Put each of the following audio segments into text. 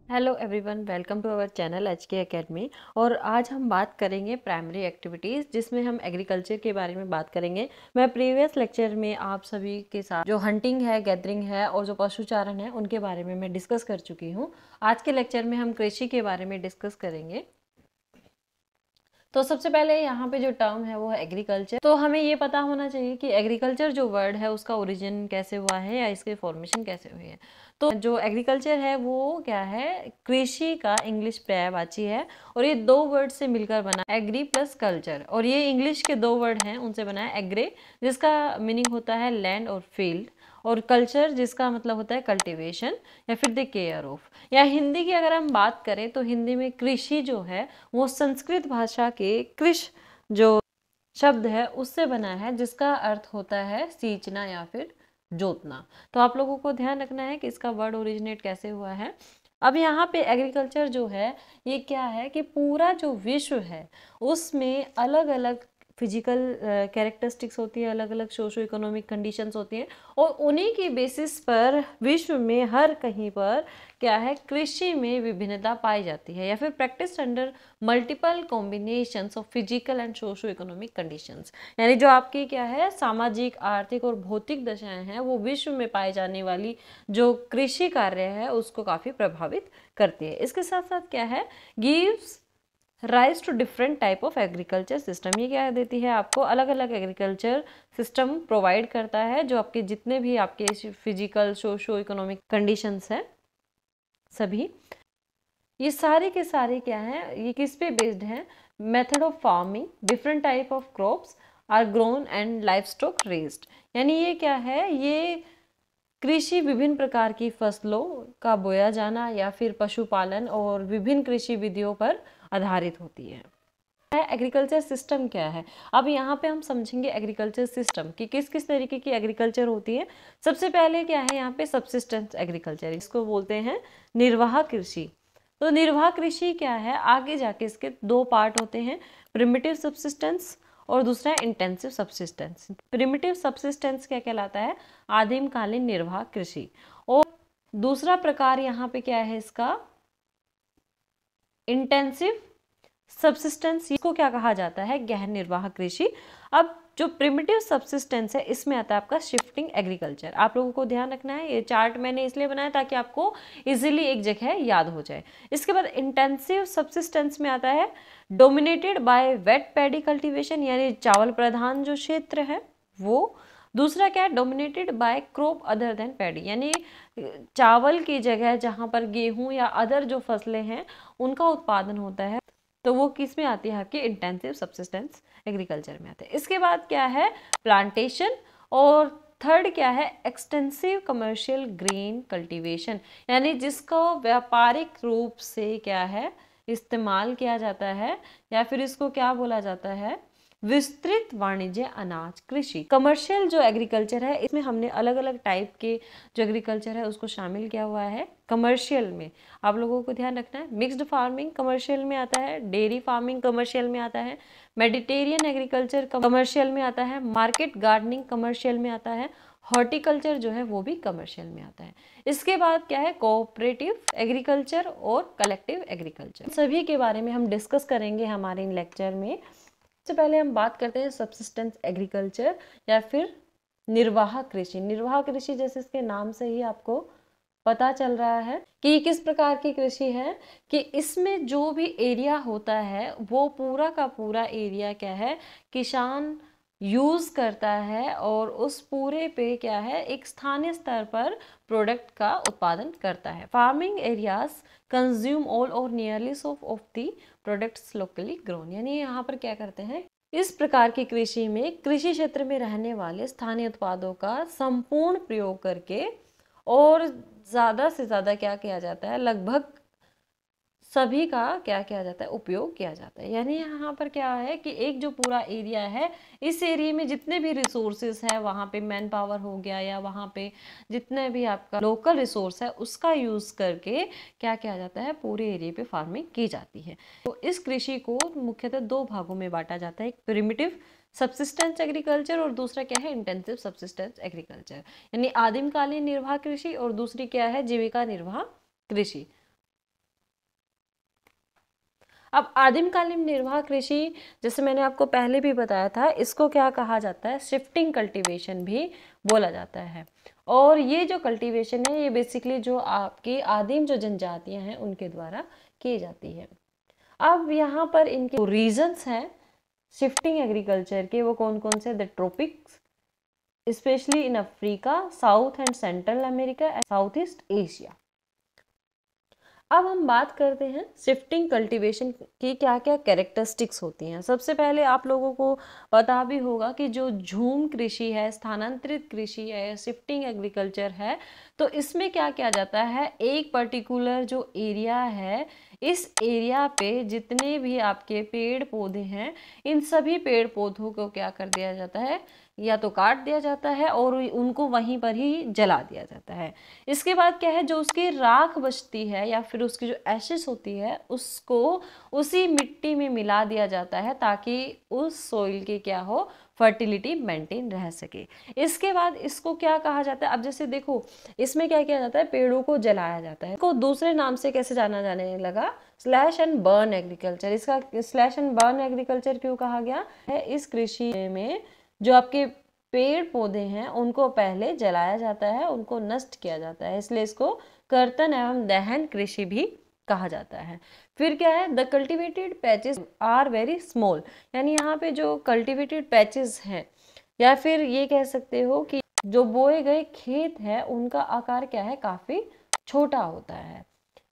Hello everyone, welcome to our channel HK academy. और आज हम बात करेंगे प्राइमरी एक्टिविटीज़, जिसमें हम एग्रीकल्चर के बारे में बात करेंगे। मैं प्रीवियस लेक्चर में आप सभी के साथ जो हंटिंग है, गैदरिंग है और जो पशुचारण है उनके बारे में मैं डिस्कस कर चुकी हूँ। आज के लेक्चर में हम कृषि के बारे में डिस्कस करेंगे। तो सबसे पहले यहाँ पे जो टर्म है वो है एग्रीकल्चर। तो हमें ये पता होना चाहिए कि एग्रीकल्चर जो वर्ड है उसका ओरिजिन कैसे हुआ है या इसके फॉर्मेशन कैसे हुई है। तो जो एग्रीकल्चर है वो क्या है, कृषि का इंग्लिश पर्यायवाची है और ये दो वर्ड से मिलकर बना, एग्री प्लस कल्चर। और ये इंग्लिश के दो वर्ड हैं, उनसे बना है एग्रे, जिसका मीनिंग होता है लैंड और फील्ड, और कल्चर जिसका मतलब होता है कल्टीवेशन या फिर द केयर ऑफ। या हिंदी की अगर हम बात करें तो हिंदी में कृषि जो है वो संस्कृत भाषा के कृष जो शब्द है उससे बना है, जिसका अर्थ होता है सींचना या फिर जोतना। तो आप लोगों को ध्यान रखना है कि इसका वर्ड ओरिजिनेट कैसे हुआ है। अब यहाँ पे एग्रीकल्चर जो है ये क्या है कि पूरा जो विश्व है उसमें अलग अलग फिजिकल कैरेक्टरिस्टिक्स होती है, अलग अलग सोशो इकोनॉमिक कंडीशंस होती हैं, और उन्हीं की बेसिस पर विश्व में हर कहीं पर क्या है, कृषि में विभिन्नता पाई जाती है या फिर practice under multiple combinations of physical and socio economic conditions. यानी जो आपकी क्या है सामाजिक, आर्थिक और भौतिक दशाएं हैं वो विश्व में पाई जाने वाली जो कृषि कार्य है उसको काफ़ी प्रभावित करती है। इसके साथ साथ क्या है, gives rise to different type of agriculture system. ये क्या देती है आपको, अलग अलग एग्रीकल्चर सिस्टम प्रोवाइड करता है जो आपके जितने भी आपके फिजिकल सोशो इकोनॉमिक कंडीशंस हैं सभी, ये सारे के सारे क्या हैं, ये किस पे बेस्ड हैं, method of farming, different type of crops are grown and livestock raised. यानी ये क्या है, ये कृषि विभिन्न प्रकार की फसलों का बोया जाना या फिर पशुपालन और विभिन्न कृषि विधियों पर आधारित होती है। एग्रीकल्चर सिस्टम क्या है, अब यहाँ पे हम समझेंगे एग्रीकल्चर सिस्टम कि किस किस तरीके की एग्रीकल्चर होती है। सबसे पहले क्या है यहाँ पे सबसिस्टेंस एग्रीकल्चर, इसको बोलते हैं निर्वाह कृषि। तो निर्वाह कृषि क्या है, आगे जाके इसके दो पार्ट होते हैं, प्रिमिटिव सबसिस्टेंस और दूसरा इंटेंसिव सबसिस्टेंस। प्रिमिटिव सबसिस्टेंस क्या कहलाता है, आदिम कालीन निर्वाह कृषि। और दूसरा प्रकार यहाँ पे क्या है इसका, इंटेंसिव सबसिस्टेंस। इसको क्या कहा जाता है, गहन निर्वाह कृषि। अब जो प्रिमिटिव सबसिस्टेंस है इसमें आता है आपका शिफ्टिंग एग्रीकल्चर। आप लोगों को ध्यान रखना है, ये चार्ट मैंने इसलिए बनाया ताकि आपको इजीली एक जगह याद हो जाए। इसके बाद इंटेंसिव सबसिस्टेंस में आता है dominated by weight paddy cultivation, यानी चावल प्रधान जो क्षेत्र है वो। दूसरा क्या है, dominated by crop other than paddy, यानी चावल की जगह जहाँ पर गेहूं या अदर जो फसलें हैं उनका उत्पादन होता है, तो वो किस में आती है आपकी इंटेंसिव सबसिस्टेंस एग्रीकल्चर में आते हैं। इसके बाद क्या है, प्लांटेशन। और थर्ड क्या है, एक्सटेंसिव कमर्शियल ग्रेन कल्टीवेशन, यानी जिसको व्यापारिक रूप से क्या है इस्तेमाल किया जाता है, या फिर इसको क्या बोला जाता है, विस्तृत वाणिज्य अनाज कृषि। कमर्शियल जो एग्रीकल्चर है इसमें हमने अलग अलग टाइप के जो एग्रीकल्चर है उसको शामिल किया हुआ है। कमर्शियल में आप लोगों को ध्यान रखना है, मिक्स्ड फार्मिंग कमर्शियल में आता है, डेयरी फार्मिंग कमर्शियल में आता है, मेडिटेरियन एग्रीकल्चर कमर्शियल में आता है, मार्केट गार्डनिंग कमर्शियल में आता है, हॉर्टिकल्चर जो है वो भी कमर्शियल में आता है। इसके बाद क्या है, कोऑपरेटिव एग्रीकल्चर और कलेक्टिव एग्रीकल्चर। सभी के बारे में हम डिस्कस करेंगे हमारे इन लेक्चर में। सबसे पहले हम बात करते हैं सबसिस्टेंस एग्रीकल्चर या फिर निर्वाह कृषि। निर्वाह कृषि जैसे इसके नाम से ही आपको पता चल रहा है कि ये किस प्रकार की कृषि है, कि इसमें जो भी एरिया होता है वो पूरा का पूरा एरिया क्या है, किसान यूज करता है और उस पूरे पे क्या है एक स्थानीय स्तर पर प्रोडक्ट का उत्पादन करता है। फार्मिंग एरियाज कंज्यूम ऑल और nearly so of the products locally grown, यानी यहाँ पर क्या करते हैं, इस प्रकार की कृषि में कृषि क्षेत्र में रहने वाले स्थानीय उत्पादों का संपूर्ण प्रयोग करके और ज़्यादा से ज़्यादा क्या किया जाता है, लगभग सभी का क्या किया जाता है, उपयोग किया जाता है। यानी यहाँ पर क्या है कि एक जो पूरा एरिया है, इस एरिया में जितने भी रिसोर्सेज है, वहाँ पे मैन पावर हो गया या वहाँ पे जितने भी आपका लोकल रिसोर्स है उसका यूज़ करके क्या किया जाता है, पूरे एरिया पे फार्मिंग की जाती है। तो इस कृषि को मुख्यतः दो भागों में बांटा जाता है, एक प्रिमिटिव सबसिस्टेंस एग्रीकल्चर और दूसरा क्या है, इंटेंसिव सबसिस्टेंस एग्रीकल्चर, यानी आदिमकालीन निर्वाह कृषि, और दूसरी क्या है, जीविका निर्वाह कृषि। अब आदिमकालीन निर्वाह कृषि, जैसे मैंने आपको पहले भी बताया था, इसको क्या कहा जाता है, शिफ्टिंग कल्टीवेशन भी बोला जाता है। और ये जो कल्टीवेशन है ये बेसिकली जो आपकी आदिम जो जनजातियां हैं उनके द्वारा की जाती है। अब यहाँ पर इनके रीजन्स हैं शिफ्टिंग एग्रीकल्चर के, वो कौन कौन से, the tropics, specially in Africa, south and central America and south east Asia. अब हम बात करते हैं शिफ्टिंग कल्टीवेशन की क्या क्या कैरेक्टरिस्टिक्स होती हैं। सबसे पहले आप लोगों को पता भी होगा कि जो झूम कृषि है, स्थानांतरित कृषि है, शिफ्टिंग एग्रीकल्चर है, तो इसमें क्या किया जाता है, एक पर्टिकुलर जो एरिया है, इस एरिया पे जितने भी आपके पेड़ पौधे हैं, इन सभी पेड़ पौधों को क्या कर दिया जाता है, या तो काट दिया जाता है और उनको वहीं पर ही जला दिया जाता है। इसके बाद क्या है, जो उसकी राख बचती है या फिर उसकी जो एशेस होती है उसको उसी मिट्टी में मिला दिया जाता है ताकि उस सोइल की क्या हो, फर्टिलिटी मेंटेन रह सके। इसके बाद इसको क्या कहा जाता है, अब जैसे देखो इसमें क्या किया जाता है, पेड़ों को जलाया जाता है। इसको दूसरे नाम से कैसे जाना जाने लगा, स्लैश एंड बर्न एग्रीकल्चर। इसका स्लैश एंड बर्न एग्रीकल्चर क्यों कहा गया है, इस कृषि में जो आपके पेड़ पौधे हैं उनको पहले जलाया जाता है, उनको नष्ट किया जाता है, इसलिए इसको कर्तन एवं दहन कृषि भी कहा जाता है। फिर क्या है, the cultivated patches are very small, यानी यहाँ पे जो कल्टिवेटेड पैचेस हैं या फिर ये कह सकते हो कि जो बोए गए खेत है उनका आकार क्या है, काफी छोटा होता है।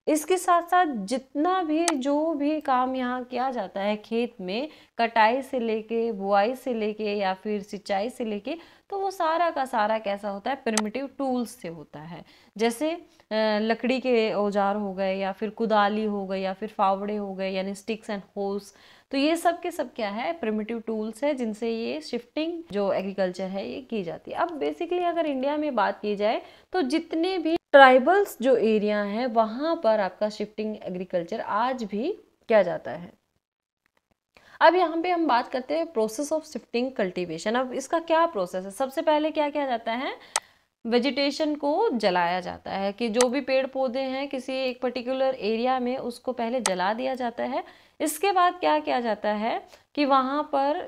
इसके साथ साथ जितना भी जो भी काम यहाँ किया जाता है खेत में, कटाई से लेके, बुआई से लेके या फिर सिंचाई से लेके, तो वो सारा का सारा कैसा होता है, प्रिमिटिव टूल्स से होता है। जैसे लकड़ी के औजार हो गए या फिर कुदाली हो गई या फिर फावड़े हो गए, यानी स्टिक्स एंड होल्स। तो ये सब के सब क्या है, प्रिमिटिव टूल्स है जिनसे ये शिफ्टिंग जो एग्रीकल्चर है ये की जाती है। अब बेसिकली अगर इंडिया में बात की जाए तो जितने भी ट्राइबल्स जो एरिया हैं वहां पर आपका शिफ्टिंग एग्रीकल्चर आज भी किया जाता है। अब यहाँ पे हम बात करते हैं प्रोसेस ऑफ शिफ्टिंग कल्टीवेशन। अब इसका क्या प्रोसेस है, सबसे पहले क्या किया जाता है, वेजिटेशन को जलाया जाता है, कि जो भी पेड़ पौधे हैं किसी एक पर्टिकुलर एरिया में उसको पहले जला दिया जाता है। इसके बाद क्या किया जाता है कि वहाँ पर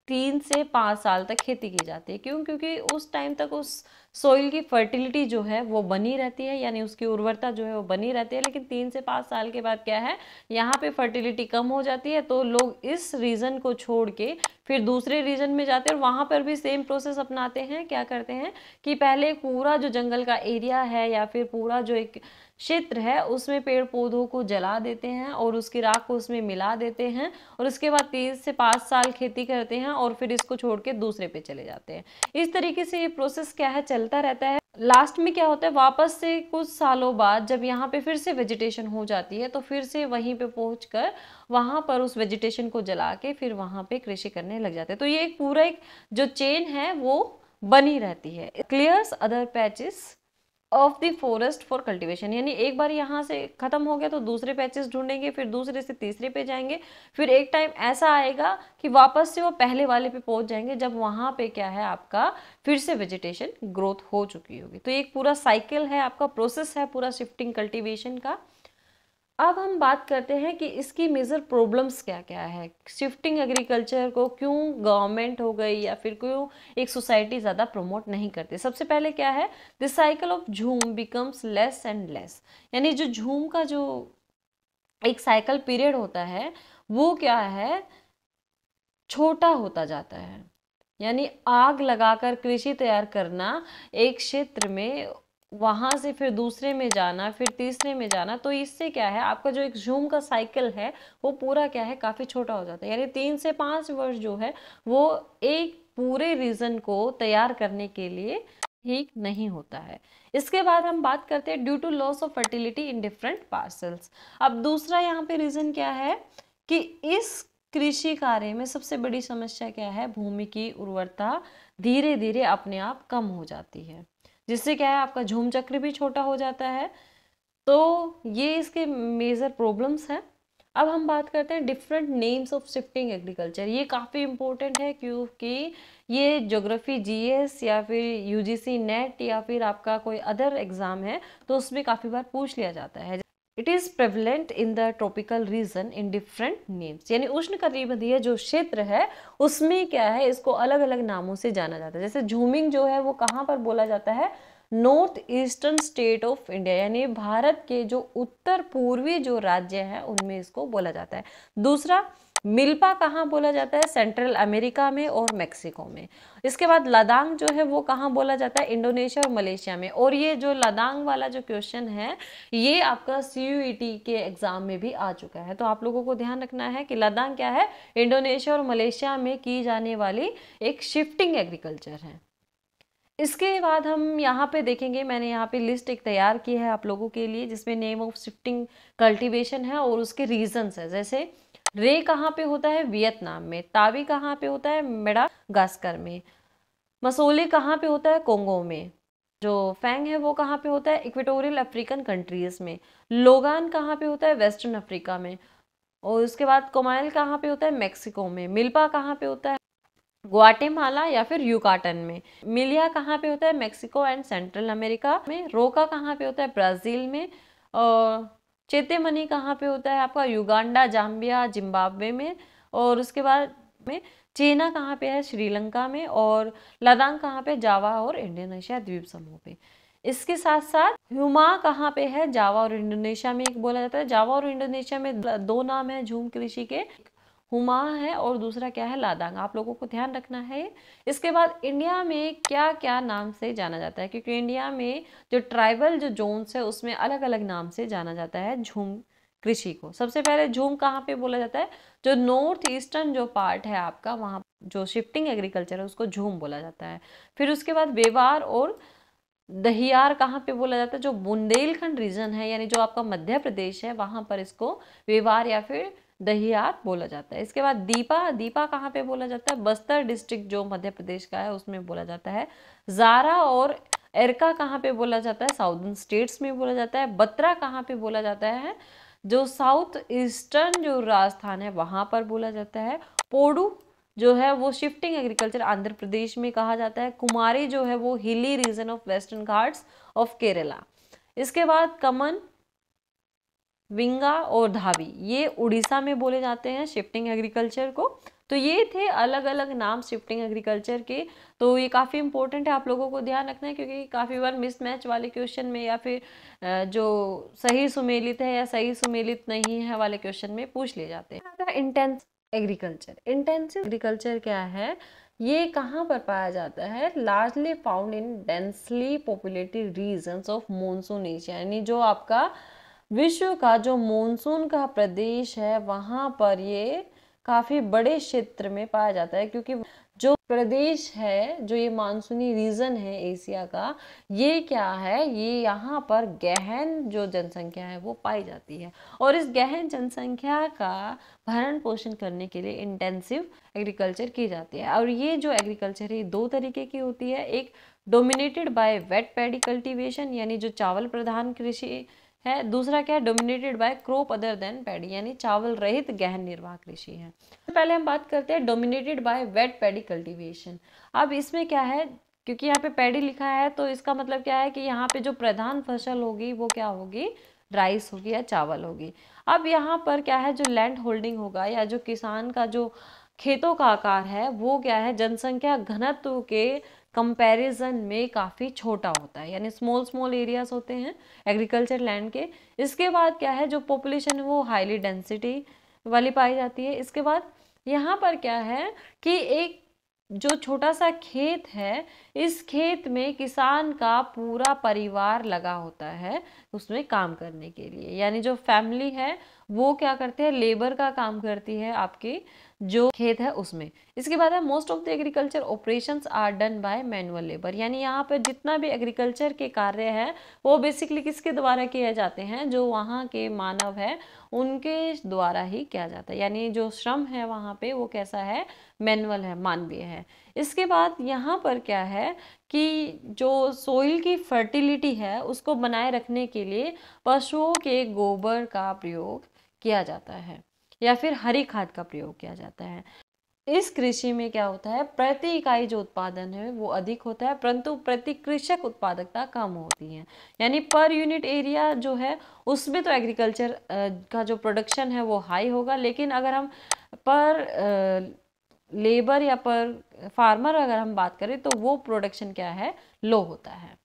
3 से 5 साल तक खेती की जाती है। क्यों, क्योंकि उस टाइम तक उस सोइल की फर्टिलिटी जो है वो बनी रहती है, यानी उसकी उर्वरता जो है वो बनी रहती है। लेकिन 3 से 5 साल के बाद क्या है, यहाँ पे फर्टिलिटी कम हो जाती है, तो लोग इस रीजन को छोड़ के फिर दूसरे रीजन में जाते हैं और वहाँ पर भी सेम प्रोसेस अपनाते हैं। क्या करते हैं कि पहले पूरा जो जंगल का एरिया है या फिर पूरा जो एक क्षेत्र है उसमें पेड़ पौधों को जला देते हैं और उसकी राख को उसमें मिला देते हैं, और उसके बाद 3 से 5 साल खेती करते हैं और फिर इसको छोड़ के दूसरे पे चले जाते हैं। इस तरीके से ये प्रोसेस क्या है, चलता रहता है। लास्ट में क्या होता है, वापस से कुछ सालों बाद जब यहाँ पे फिर से वेजिटेशन हो जाती है तो फिर से वहीं पे पहुंचकर वहां पर उस वेजिटेशन को जला के फिर वहां पे कृषि करने लग जाते हैं। तो ये एक पूरा एक जो चेन है वो बनी रहती है। Clears other patches of the forest for cultivation, यानी एक बार यहाँ से खत्म हो गया तो दूसरे पैचेस ढूंढेंगे, फिर दूसरे से तीसरे पे जाएंगे, फिर एक टाइम ऐसा आएगा कि वापस से वो पहले वाले पे पहुंच जाएंगे जब वहां पे क्या है आपका फिर से वेजिटेशन ग्रोथ हो चुकी होगी। तो एक पूरा साइकिल है, आपका प्रोसेस है पूरा शिफ्टिंग कल्टीवेशन का। अब हम बात करते हैं कि इसकी मेजर प्रॉब्लम्स क्या क्या है, शिफ्टिंग एग्रीकल्चर को क्यों गवर्नमेंट हो गई या फिर क्यों एक सोसाइटी ज़्यादा प्रमोट नहीं करती। सबसे पहले क्या है, द साइकिल ऑफ झूम बिकम्स लेस एंड लेस, यानी जो झूम का जो एक साइकिल पीरियड होता है वो क्या है, छोटा होता जाता है। यानी आग लगाकर कृषि तैयार करना एक क्षेत्र में, वहां से फिर दूसरे में जाना, फिर तीसरे में जाना, तो इससे क्या है आपका जो एक झूम का साइकिल है वो पूरा क्या है काफी छोटा हो जाता है। यानी 3 से 5 वर्ष जो है वो एक पूरे रीजन को तैयार करने के लिए ठीक नहीं होता है। इसके बाद हम बात करते हैं due to loss of fertility in different parcels. अब दूसरा यहाँ पे रीजन क्या है कि इस कृषि कार्य में सबसे बड़ी समस्या क्या है, भूमि की उर्वरता धीरे धीरे अपने आप कम हो जाती है, जिससे क्या है आपका झूम चक्र भी छोटा हो जाता है। तो ये इसके मेजर प्रॉब्लम्स हैं। अब हम बात करते हैं different names of shifting agriculture. ये काफ़ी इंपॉर्टेंट है क्योंकि ये ज्योग्राफी जीएस या फिर यूजीसी नेट या फिर आपका कोई अदर एग्जाम है तो उसमें काफ़ी बार पूछ लिया जाता है। It is prevalent in the tropical region in different names, यानी उष्णकटिबंधीय जो क्षेत्र है उसमें क्या है, इसको अलग अलग नामों से जाना जाता है। जैसे झूमिंग जो है वो कहाँ पर बोला जाता है, north eastern state of India, यानी भारत के जो उत्तर पूर्वी जो राज्य हैं उनमें इसको बोला जाता है। दूसरा, मिल्पा कहाँ बोला जाता है, सेंट्रल अमेरिका में और मेक्सिको में। इसके बाद लदांग जो है वो कहाँ बोला जाता है, इंडोनेशिया और मलेशिया में। और ये जो लदांग वाला जो क्वेश्चन है ये आपका CUET के एग्जाम में भी आ चुका है, तो आप लोगों को ध्यान रखना है कि लदांग क्या है, इंडोनेशिया और मलेशिया में की जाने वाली एक शिफ्टिंग एग्रीकल्चर है। इसके बाद हम यहाँ पे देखेंगे, मैंने यहाँ पे लिस्ट एक तैयार की है आप लोगों के लिए जिसमें नेम ऑफ शिफ्टिंग कल्टीवेशन है और उसके रीजंस है। जैसे रे कहाँ पे होता है, वियतनाम में। तावी कहाँ पे होता है, मेडागास्कर में। मसोले कहाँ पे होता है, कोंगो में। जो फैंग है वो कहाँ पे होता है, इक्वेटोरियल अफ्रीकन कंट्रीज में। लोगान कहाँ पे होता है, वेस्टर्न अफ्रीका में। और उसके बाद कोमाइल कहाँ पे होता है, मेक्सिको में। मिल्पा कहाँ पे होता है, ग्वाटेमाला या फिर यूकाटन में। मिलिया कहाँ पे होता है, मेक्सिको एंड सेंट्रल अमेरिका में। रोका कहाँ पे होता है, ब्राजील में। और चेतेमनी कहाँ पे होता है आपका, युगांडा, जाम्बिया, जिम्बाब्वे में। और उसके बाद में चीना कहाँ पे है, श्रीलंका में। और लद्दाख कहाँ पे, जावा और इंडोनेशिया द्वीप समूह पे। इसके साथ साथ हुमा कहाँ पे है, जावा और इंडोनेशिया में एक बोला जाता है। जावा और इंडोनेशिया में दो नाम है झूम कृषि के, हुमा है और दूसरा क्या है, लादांग। आप लोगों को ध्यान रखना है। इसके बाद इंडिया में क्या क्या नाम से जाना जाता है, क्योंकि इंडिया में जो ट्राइबल जो जोन्स है उसमें अलग अलग नाम से जाना जाता है झूम कृषि को। सबसे पहले झूम कहाँ पे बोला जाता है, जो नॉर्थ ईस्टर्न जो पार्ट है आपका, वहाँ जो शिफ्टिंग एग्रीकल्चर है उसको झूम बोला जाता है। फिर उसके बाद बेवार और दहियार कहाँ पे बोला जाता है, जो बुंदेलखंड रीजन है यानी जो आपका मध्य प्रदेश है वहां पर इसको वेवार या फिर दहियार बोला जाता है। इसके बाद दीपा, दीपा कहाँ पे बोला जाता है, बस्तर डिस्ट्रिक्ट जो मध्य प्रदेश का है उसमें बोला जाता है। जारा और एरका कहाँ पे बोला जाता है, साउदर्न स्टेट्स में बोला जाता है। बत्रा कहाँ पे बोला जाता है, जो साउथ ईस्टर्न जो राजस्थान है वहां पर बोला जाता है। पोडू जो है वो शिफ्टिंग एग्रीकल्चर आंध्र प्रदेश में कहा जाता है। कुमारी जो है वो hilly region of western Ghats of Kerala. इसके बाद कमन, विंगा और धावी ये उड़ीसा में बोले जाते हैं शिफ्टिंग एग्रीकल्चर को। तो ये थे अलग अलग नाम शिफ्टिंग एग्रीकल्चर के। तो ये काफ़ी इंपॉर्टेंट है, आप लोगों को ध्यान रखना है, क्योंकि काफ़ी बार मिसमैच वाले क्वेश्चन में या फिर जो सही सुमेलित है या सही सुमेलित नहीं है वाले क्वेश्चन में पूछ लिए जाते हैं। इंटेंस एग्रीकल्चर, इंटेंसिव एग्रीकल्चर क्या है, ये कहाँ पर पाया जाता है, largely found in densely populated regions of monsoon Asia, यानी जो आपका विश्व का जो मॉनसून का प्रदेश है वहाँ पर ये काफ़ी बड़े क्षेत्र में पाया जाता है। क्योंकि जो प्रदेश है, जो ये मानसूनी रीजन है एशिया का, ये क्या है, ये यहाँ पर गहन जो जनसंख्या है वो पाई जाती है। और इस गहन जनसंख्या का भरण पोषण करने के लिए इंटेंसिव एग्रीकल्चर की जाती है। और ये जो एग्रीकल्चर है दो तरीके की होती है, एक dominated by weight paddy cultivation यानी जो चावल प्रधान कृषि है, दूसरा क्या है, dominated by crop other than paddy यानी चावल रहित गहन निर्वाह कृषि है। पहले हम बात करते हैं dominated by weight paddy cultivation. अब इसमें क्या है, क्योंकि यहाँ पे पैडी लिखा है तो इसका मतलब क्या है कि यहाँ पे जो प्रधान फसल होगी वो क्या होगी, राइस होगी या चावल होगी। अब यहाँ पर क्या है, जो लैंड होल्डिंग होगा या जो किसान का जो खेतों का आकार है वो क्या है, जनसंख्या घनत्व के कंपैरिजन में काफ़ी छोटा होता है, यानी स्मॉल स्मॉल एरियाज होते हैं एग्रीकल्चर लैंड के। इसके बाद क्या है, जो पॉपुलेशन है वो हाईली डेंसिटी वाली पाई जाती है। इसके बाद यहाँ पर क्या है कि एक जो छोटा सा खेत है, इस खेत में किसान का पूरा परिवार लगा होता है उसमें काम करने के लिए, यानी जो फैमिली है वो क्या करते हैं, लेबर का काम करती है आपकी जो खेत है उसमें। इसके बाद है most of the agriculture operations are done by manual labour, यानी यहाँ पर जितना भी एग्रीकल्चर के कार्य है वो बेसिकली किसके द्वारा किए जाते हैं, जो वहाँ के मानव है उनके द्वारा ही किया जाता है, यानी जो श्रम है वहाँ पे वो कैसा है, मैनुअल है, मानवीय है। इसके बाद यहाँ पर क्या है कि जो सोइल की फर्टिलिटी है उसको बनाए रखने के लिए पशुओं के गोबर का प्रयोग किया जाता है या फिर हरी खाद का प्रयोग किया जाता है। इस कृषि में क्या होता है, प्रति इकाई जो उत्पादन है वो अधिक होता है, परंतु प्रति कृषक उत्पादकता कम होती है। यानी पर यूनिट एरिया जो है उसमें तो एग्रीकल्चर का जो प्रोडक्शन है वो हाई होगा, लेकिन अगर हम पर लेबर या पर फार्मर अगर हम बात करें तो वो प्रोडक्शन क्या है, लो होता है।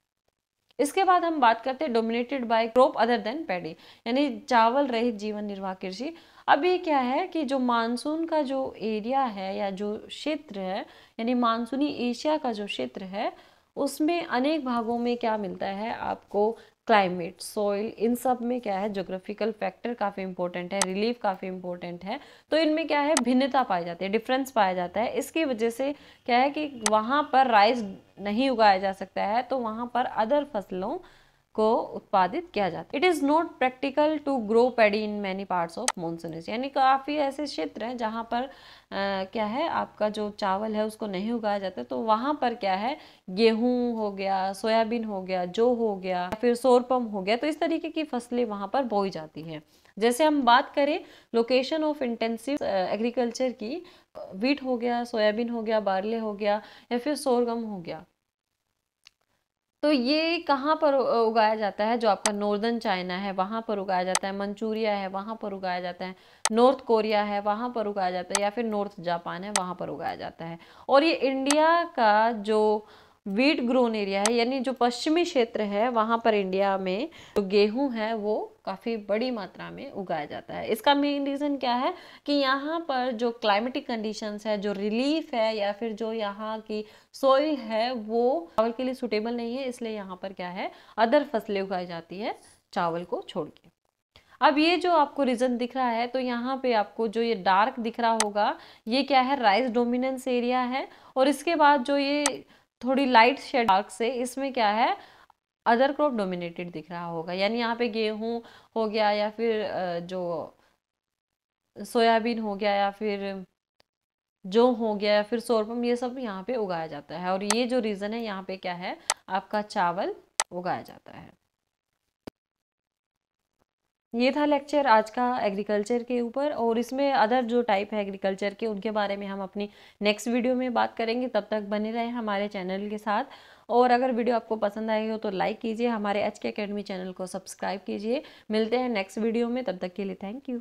इसके बाद हम बात करते हैं dominated by crop other than paddy, यानी चावल रहित जीवन निर्वाह कृषि। अब ये क्या है कि जो मानसून का जो एरिया है या जो क्षेत्र है, यानी मानसूनी एशिया का जो क्षेत्र है, उसमें अनेक भागों में क्या मिलता है आपको, क्लाइमेट, सॉइल, इन सब में क्या है, ज्योग्राफिकल फैक्टर काफ़ी इंपॉर्टेंट है, रिलीफ काफ़ी इंपॉर्टेंट है। तो इनमें क्या है, भिन्नता पाई जाती है, डिफरेंस पाया जाता है। इसकी वजह से क्या है कि वहाँ पर राइस नहीं उगाया जा सकता है, तो वहाँ पर अदर फसलों को उत्पादित किया जाता है। It is not practical to grow paddy in many parts of monsoon, यानी काफ़ी ऐसे क्षेत्र हैं जहाँ पर क्या है, आपका जो चावल है उसको नहीं उगाया जाता, तो वहाँ पर क्या है, गेहूं हो गया, सोयाबीन हो गया, जौ हो गया, फिर सोरपम हो गया, तो इस तरीके की फसलें वहाँ पर बोई जाती हैं। जैसे हम बात करें लोकेशन ऑफ इंटेंसिव एग्रीकल्चर की, वीट हो गया, सोयाबीन हो गया, बार्ले हो गया, या फिर सोरगम हो गया, तो ये कहाँ पर उगाया जाता है, जो आपका नॉर्दर्न चाइना है वहाँ पर उगाया जाता है, मंचूरिया है वहाँ पर उगाया जाता है, नॉर्थ कोरिया है वहाँ पर उगाया जाता है, या फिर नॉर्थ जापान है वहाँ पर उगाया जाता है। और ये इंडिया का जो वीट ग्रोन एरिया है, यानी जो पश्चिमी क्षेत्र है, वहाँ पर इंडिया में जो गेहूं है वो काफ़ी बड़ी मात्रा में उगाया जाता है। इसका मेन रीज़न क्या है कि यहाँ पर जो क्लाइमेटिक कंडीशंस है, जो रिलीफ है, या फिर जो यहाँ की सोइल है वो चावल के लिए सुटेबल नहीं है, इसलिए यहाँ पर क्या है, अदर फसलें उगाई जाती है चावल को छोड़ के। अब ये जो आपको रीजन दिख रहा है, तो यहाँ पे आपको जो ये डार्क दिख रहा होगा, ये क्या है, राइस डोमिनेंस एरिया है। और इसके बाद जो ये थोड़ी लाइट शेड डार्क से, इसमें क्या है, अदर क्रॉप डोमिनेटेड दिख रहा होगा, यानी यहाँ पे गेहूं हो गया, या फिर जो सोयाबीन हो गया, या फिर जौ हो गया, या फिर सोरपम, ये सब यहाँ पे उगाया जाता है। और ये जो रीजन है, यहाँ पे क्या है, आपका चावल उगाया जाता है। ये था लेक्चर आज का एग्रीकल्चर के ऊपर, और इसमें अदर जो टाइप है एग्रीकल्चर के, उनके बारे में हम अपनी नेक्स्ट वीडियो में बात करेंगे। तब तक बने रहें हमारे चैनल के साथ, और अगर वीडियो आपको पसंद आई हो तो लाइक कीजिए, हमारे HK अकेडमी चैनल को सब्सक्राइब कीजिए। मिलते हैं नेक्स्ट वीडियो में, तब तक के लिए थैंक यू।